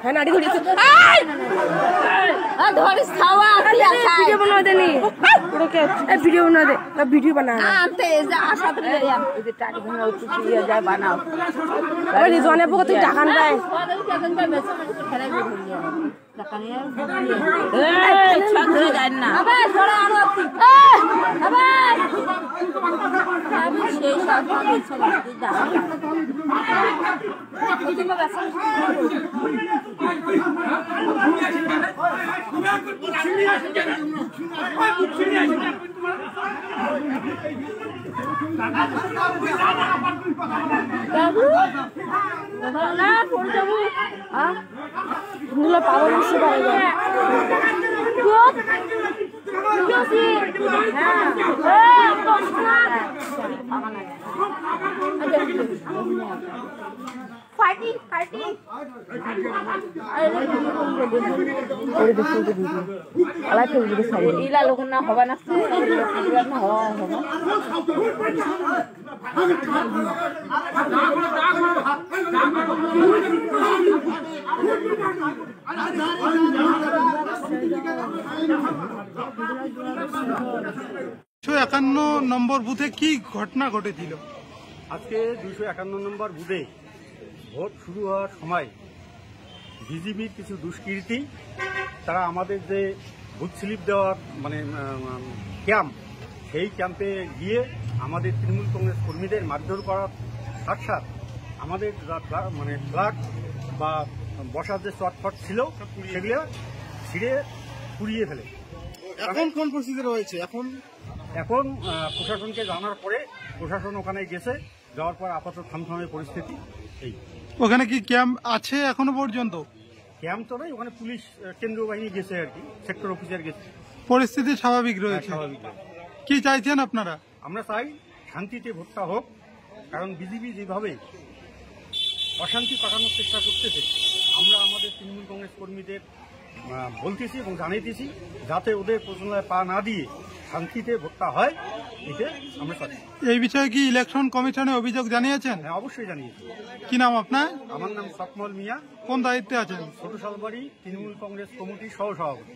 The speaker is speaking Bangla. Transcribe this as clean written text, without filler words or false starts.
হ্যাঁ নাড়ি ধরেছে ভিডিও বনা দেনি ভিডিও বনা দে ভিডিও बना বানাও জনে পক্ষ থেকে টাকা দেয় পাগল ইলা লোক না হবা না নম্বর বুথে কি ঘটনা ঘটেছিল? আজকে 251 নম্বর বুথে ভোট শুরু হওয়ার সময় বিজেপির কিছু দুষ্কৃতী তারা আমাদের যে বুথ স্লিপ দেওয়ার মানে ক্যাম্প, সেই ক্যাম্পে গিয়ে আমাদের তৃণমূল কংগ্রেস কর্মীদের মারধর করার সাথে আমাদের মানে ফ্ল্যাগ বা বসার যে চটফট ছিল সেগুলো ছিঁড়ে পুড়িয়ে ফেলে। এখন কোন পরিস্থিতি রয়েছে? এখন প্রশাসনকে জানার পরে প্রশাসন ওখানে গেছে, যাওয়ার পর আপাতত থমথমে পরিস্থিতি। এই ওখানে কি ক্যাম্প আছে এখনো পর্যন্ত? ক্যাম্প তো নয়, ওখানে পুলিশ কেন্দ্রীয় বাহিনী গেছে আর কি, সেক্টর অফিসার গেছে। পরিস্থিতি স্বাভাবিক রয়েছে? স্বাভাবিক। কি চাইছেন আপনারা? আমরা চাই শান্তিতে ভোটটা হোক, কারণ বিজেপি যেভাবে অশান্তি পাঠানোর চেষ্টা করতেছে, আমরা আমাদের তৃণমূল কংগ্রেস কর্মীদের বলতেছি এবং জানাইতেছি যাতে ওদের প্রচলনায় পা না দিয়ে শান্তিতে ভোটটা হয়, এতে আমরা চাই। এই বিষয়ে কি ইলেকশন কমিশনে অভিযোগ জানিয়েছেন? হ্যাঁ, অবশ্যই জানিয়েছি। কি নাম আপনার? আমার নাম সকমল মিয়া। কোন দায়িত্বে আছেন? ছোট শালবাড়ি তৃণমূল কংগ্রেস কমিটির সহ সভাপতি।